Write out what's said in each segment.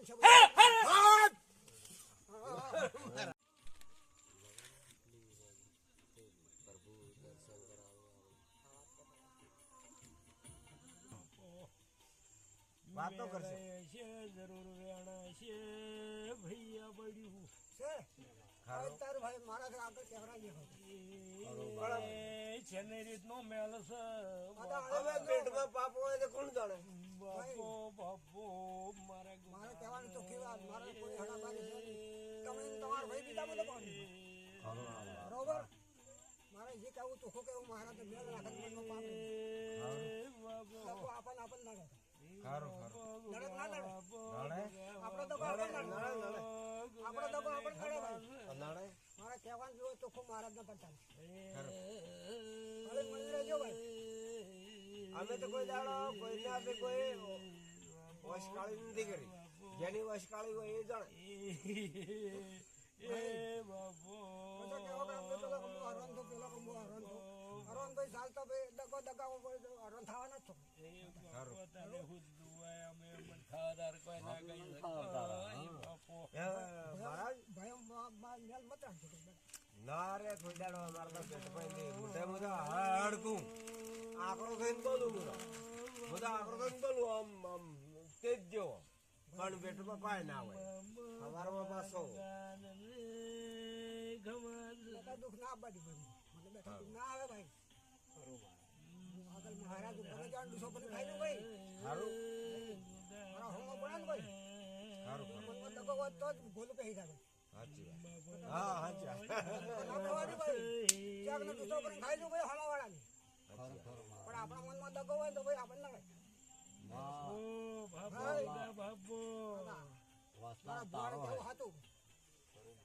નામ છે વાતો કરશે છે જરૂર વેણા છે ભૈયા પડ્યું છે તાર ભાઈ મારા આગળ કેવરા જેવો છે ને રીતનો મેલ છે હવે પેટમાં પાપ હોય તો કોણ જાણે બાપો બાપો મારા મારે કહેવાનું તો કેવા મારે કોઈ હડાબારી છે તમે તમાર ભાઈ બીજા બધો પાણી બરોબર મારે જે કહેવું તો કેવું મારા તો મેલ રાખત મનમાં પાપ આપણ આપણ ના ખારું લડત ના લડે લડે આપણો તો આપણો લડે આપણો તો આપણો લડે ભાઈ લડે મારે કહેવાનું જો તો ખૂબ મહારાજ ના પડતા હવે મળી રહેજો ભાઈ અમે તો કોઈ દાડો કોઈને આપણે કોઈ વશકાળી નથી કરી જેની વશકાળી હોય એ જાણે બાપો ભાઈ ચાલતો ભાઈ ડગો ડગાવો હરણ થવાના જ છો મહારાજ ભાઈ મેલ મત રાખજો ના રે કોઈ દાડો અમારા તો પેટ ભાઈ મોટે મોટા હડકું આંકડો થઈને બોલું બધા આંકડો થઈને બોલું આમ તેજ જેવો પણ પેટમાં પાય ના હોય સવારમાં પાછો દુઃખ ના આપવાથી ભાઈ મને બેઠા દુઃખ ના આવે ભાઈ આગળ મહારાજ ઉપર જાણ દુસો પર ખાઈ લો ભાઈ સારું મારા હોમો બનાન ભાઈ સારું મનમાં દગો વાત તો ગોલું કહી જાય સાચી વાત હા સાચી વાત ભાઈ ચાક ને દુસો પર ખાઈ લો ભાઈ હોમો વાળાની પણ આપણા મનમાં દગો હોય તો ભાઈ આપણને ના બાપો હતું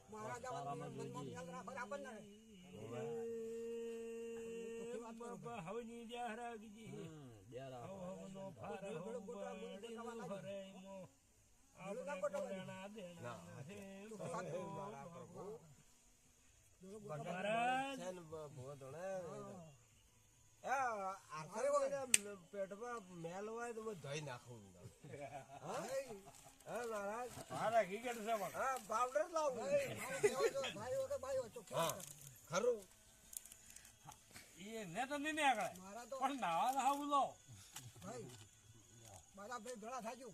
મહારાજ મનમાં ખ્યાલ રાખો આપણને હવની દ્યારા ગીજી હવનો ફાર પેટમાં મેલ હોય તો ધોઈ નાખવું પાવડર લાવું ખરું ને તો નહીં આગળ પણ નાવા નાવું લો ભાઈ બધા ભાઈ ભેળા થાજો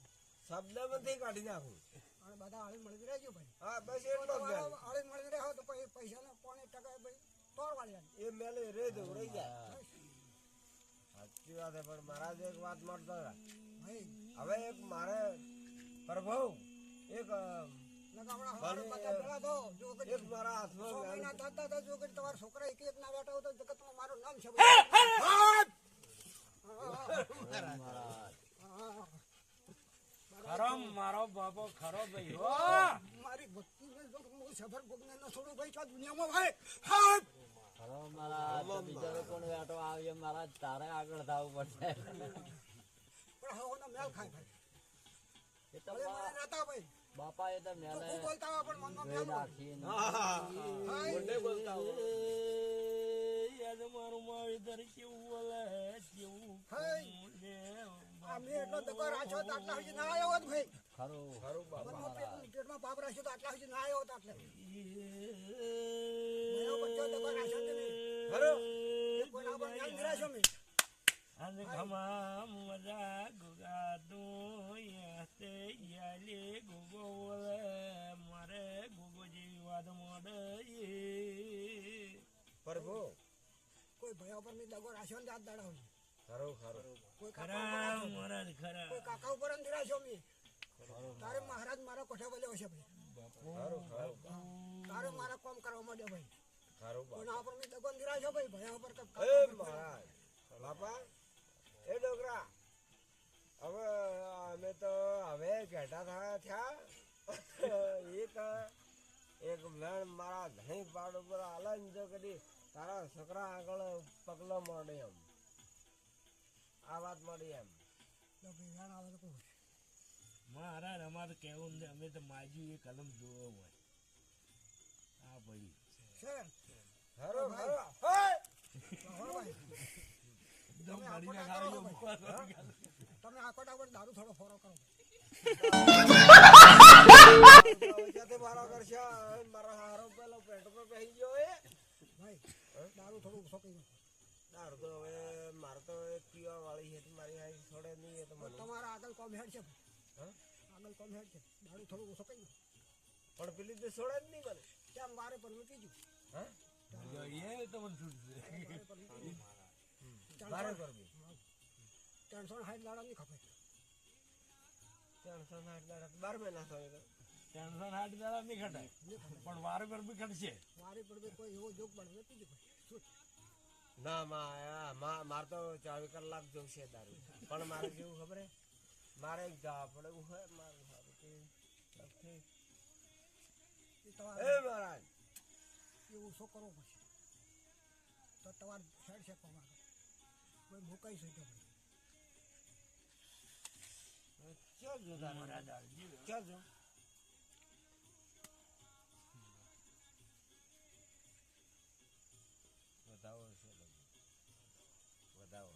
શબ્દ માંથી કાઢી નાખું અને બધા હળી મળી રહેજો ભાઈ હા બસ એટલો જ હળી મળી રહ્યો તો પછી પૈસા ને 5% ભાઈ તોડ વાળી એ મેલે રે દઉં રહી જાય સાચી વાત પણ મહારાજ એક વાત મળતો ભાઈ હવે એક મારે પ્રભુ એક એક મારા હાથમાં તમારા છોકરા એક ના બેઠા હોય તો જગતમાં મારું નામ છે ખરો મારો બાપો ખરો ભાઈ મારી ભક્તિ સફર ભોગને ન છોડું ભાઈ આ દુનિયામાં ભાઈ કોણ બેઠો આવ્યો મારા તારે આગળ થવું પડશે પણ હવે મેલ ખાય ભાઈ બાપા એ તો મેલે બોલતા પણ મનમાં મેલ રાખીને બોલતા યાદ મારું મારી દર કેવું બોલે કેવું અમે એટલો દગો રાખ્યો તો આટલા સુધી ના આવ્યો હોત ભાઈ ખરું ખરું બાપા પેટમાં પાપ રાખ્યો તો આટલા સુધી ના આવ્યો હોત આટલે બચ્ચો દગો રાખ્યો તમે ખરું કોઈના પર ધ્યાન ધરાશો મેં અને ઘમા મજા ગુગા તું યાતે યાલે ગુગો બોલે મારે ગુગો જેવી વાત મોડે પ્રભુ કોઈ ભયા ઉપર મેં દગો રાખ્યો ને હાથ દાડા હોય ખરું ખરું કોઈ ખરા મહારાજ ખરા કોઈ કાકા ઉપર નિરાશો મેં તારે મહારાજ મારા કોઠે બોલ્યો છે ભાઈ ખરું ખરું તારે મારા કામ કરવા માંડ્યો ભાઈ ખરું કોઈના ઉપર મેં દગો નિરાશો ભાઈ ભયા ઉપર એ મહારાજ બાપા એ ડોકરા હવે અમે તો હવે ઘેટા થયા એક વેણ મારા ધણી પાડ ઉપર હાલન જો કદી તારા છોકરા આગળ પગલો મળે એમ આ વાત મળી એમ મહારાજ અમારે કેવું ને અમે તો માજી એ કલમ જોવો હોય આ ભાઈ ખરો ખરો તમે આખો દારૂ થોડો ફોરો કરો કોમ હેડ છે હા? આગળ કોમ હેડ છે દારૂ થોડું ઓછો કરી પણ પેલી તો છોડે જ નહીં મને કેમ વારે પર મૂકી દીધું હા એ તો મને છૂટશે ભારે કરવી 360 દાડા નહીં ખપે 360 દાડા 12 મહિના થાય તો ટેન્શન હાટ દાડા નહીં ખટાય પણ વારે પર બી ખટશે વારે પર બી કોઈ એવો જોગ બને નથી દીધું શું ના મારે તો 24 કલાક જોશે દારૂ પણ મારે કેવું ખબર હે મારે એક જા પડે એવું હોય મારું સારું કે એ તમારે એ મહારાજ એવું શું કરવો પડશે તો તમારે હેડ છે કોમ આગળ કોઈ મુકાઈ શકે ભાઈ ચાલ જો તારે ચાલ જો વધાવો છે વધાવો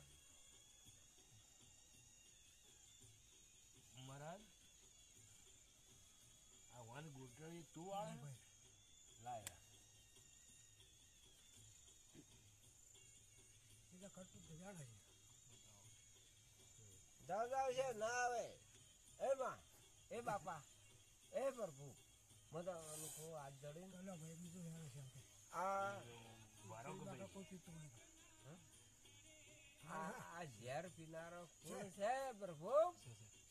મહારાજ આ વાન ગોટળી તું આવે ભાઈ લાયા એટલે ખર્ચું તો જાણે છે જાવ છે ના આવે એ માં એ બાપા એ પ્રભુ મદા અનુખો હાથ જડીને ચલો ભાઈ બીજું જાણે છે આપણે આ મારો કે બાકા ભાઈ કોઈ પીતું નહીં આ ઝેર પીનારો કોણ છે પ્રભુ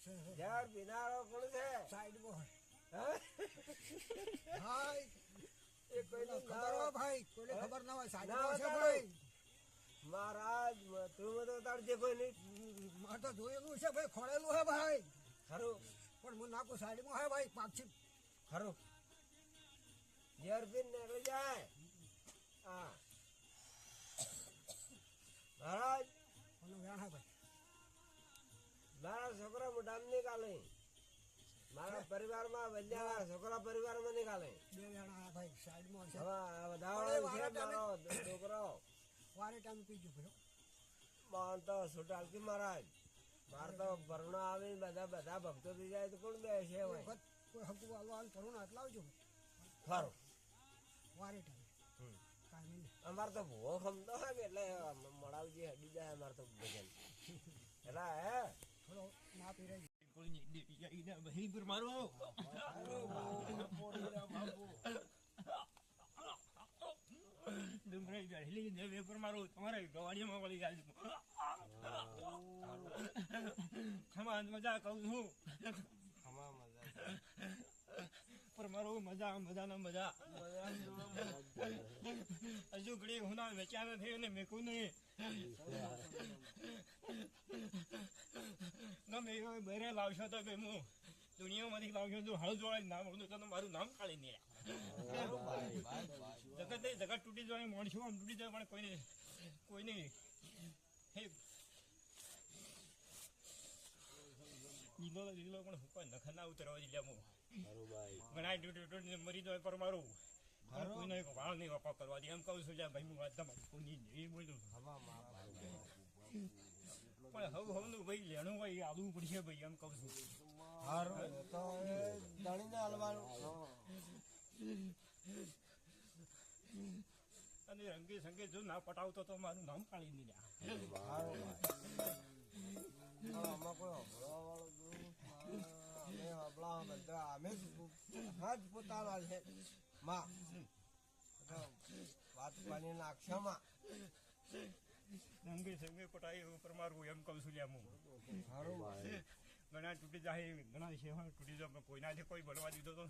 છે ઝેર પીનારો કોણ છે સાઈડમાં હોય હા? ભાઈ એ કોઈને ખબર હોય ભાઈ કોઈને ખબર ના હોય ના સાઈડમાં છે બતાડો. ભાઈ મહારાજ તું મને તારજે કોઈ નહીં મારે તો જોયેલું છે ભાઈ ખોળેલું હે ભાઈ ખરું પણ હું નાખું સાઈડમાં હે ભાઈ પાછી ખરું ઝેર પીને નીકળી જાય હા મહારાજ મને વ્યાણ હે ભાઈ મારા છોકરા મોઢામ નીકાલે મારા પરિવારમાં વલ્યાના છોકરા પરિવારમાં નીકાલે બે વ્યાણ આ ભાઈ સાઈડમાં છે હવે આ વધારો છે મારો છોકરો વારે ટાઈમ પીજું ભાઈ માર તો સુટાલકી મહારાજ માર તો ભરણો આવીને બધા ભક્તો થઈ જાય તો કોણ બેસે હોય વખત કોઈ હકુ વાળવાનું કરું ના એટલે આવજો ખરું વારે ટાઈમ હમ. કાંઈ નહીં અમાર તો ભૂવો ખમતો હોય ને એટલે મળાવજી હડી જાય અમાર તો ભજન એટલે હે થોડો ના પીરાય મજા કહું છું ખમા મજા પર મારો મજા મજાના મજા હજુ ઘડી હું ના વેચ્યા નથી ને મેકું નહીં ગમે એવો બરે લાવશો તો કે હું દુનિયામાંથી લાવશો તો હળ જોડાય નામ હતું તો મારું નામ કાઢી નહીં જગત તૂટી જાય માણસો આમ તૂટી જાય પણ કોઈને લીલો પણ હું કોઈ નખ ના ઉતરવા દીધા હું ઘણા તૂટી મરી જાય પર મારું કોઈને વાળ નહીં વપા કરવા દે એમ કહું છું ભાઈ હું વાત તમારી કોઈની એ બોલું પણ હવનું ભાઈ લેણું ભાઈ આવવું પડશે ભાઈ એમ કહું છું હારું તો એ દણીને હલવાનું અને રંગે સંગે જો ના પટાવતો તો મારું નામ કાઢી નહીં હારું આમાં કોઈ હબળાવાળો અમે હબળા બધા અમે જ પોતાના છે માં વાત પાણી નાખ્યામાં રંગે સંગે પટાઈ ઉપર મારું એમ કહું છું લ્યા હું હારું ઘણા તૂટી જાય ઘણા છે તૂટી જાય કોઈનાથી કોઈ બનવા દીધો તો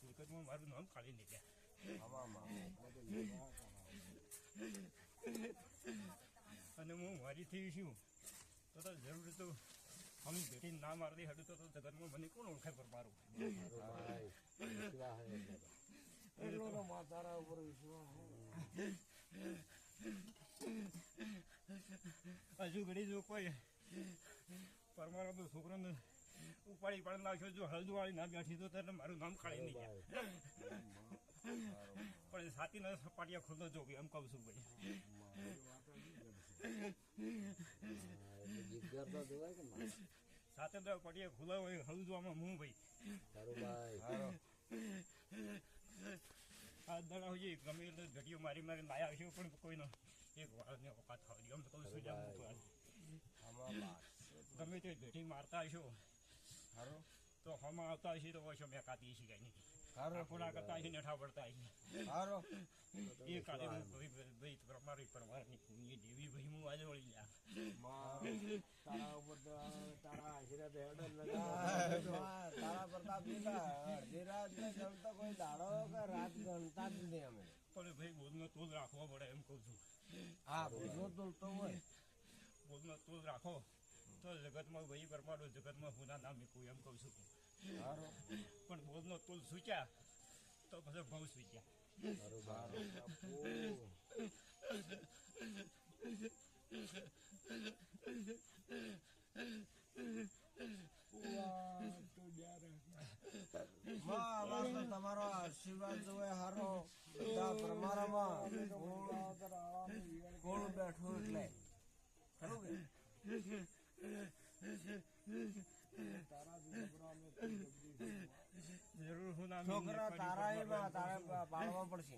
હકીકતમાં મારું નામ કાઢી નહીં અને હું મારી થઈ છું તો જરૂર તો અમે ભેટી ના મારતી હડું તો જગતમાં મને કોણ ઓળખાય પર મારું એટલો તો માતારા ઉપર વિશ્વાસ હજુ ઘડી જો કોઈ પરમારો તો છોકરાને ઉપાડી પાડી નાખ્યો જો હળદુવાળી ના બેઠી તો ત્યારે મારું નામ કાઢી નહીં જાય પણ સાતીના સપાટીયા ખુલ્લો જો એમ કહું છું ભાઈ સાથે તો પટીયા ખુલ્લા હોય હળદુવામાં હું ભાઈ આ દડા હોય ગમે એટલે ઘડીઓ મારી લાયા છે પણ કોઈનો એક વાળને ઓકાત થવા દે એમ તો કહું છું ગમે તે ભેટી મારતા હશો હારું તો હમણાં આવતા હશે તો ઓછો મેં કાતી છે કઈ નહીં હારું આપણા કરતા હશે નેઠા પડતા હશે હારું એ કાલે હું ભાઈ મારી પરમારની પુણ્ય દેવી ભાઈ હું આજે વળી લ્યા તારા ઉપર તો તારા આશીર્વાદ હેડો તારા પ્રતાપ ધીરાજ ને જમતો કોઈ દાડો કે રાત ગણતા જ નહીં અમે પણ ભાઈ બોધનો તોલ રાખવો પડે એમ કહું છું હા બોધનો તોલ તો હોય બોધનો તોલ રાખો તો જગતમાં ભાઈ પરમાડો જગતમાં હું ના મૂકું એમ કહું છું હારું પણ બોધનો તોલ સૂચ્યા તો પછી ભાવ સૂચ્યા તમારો આશીર્વાદ જોવે હારો તમારામાં કોણ બેઠું એટલે ખરું કે જરૂર હું ના છોકરા તારા એમાં તારે પાડવા પડશે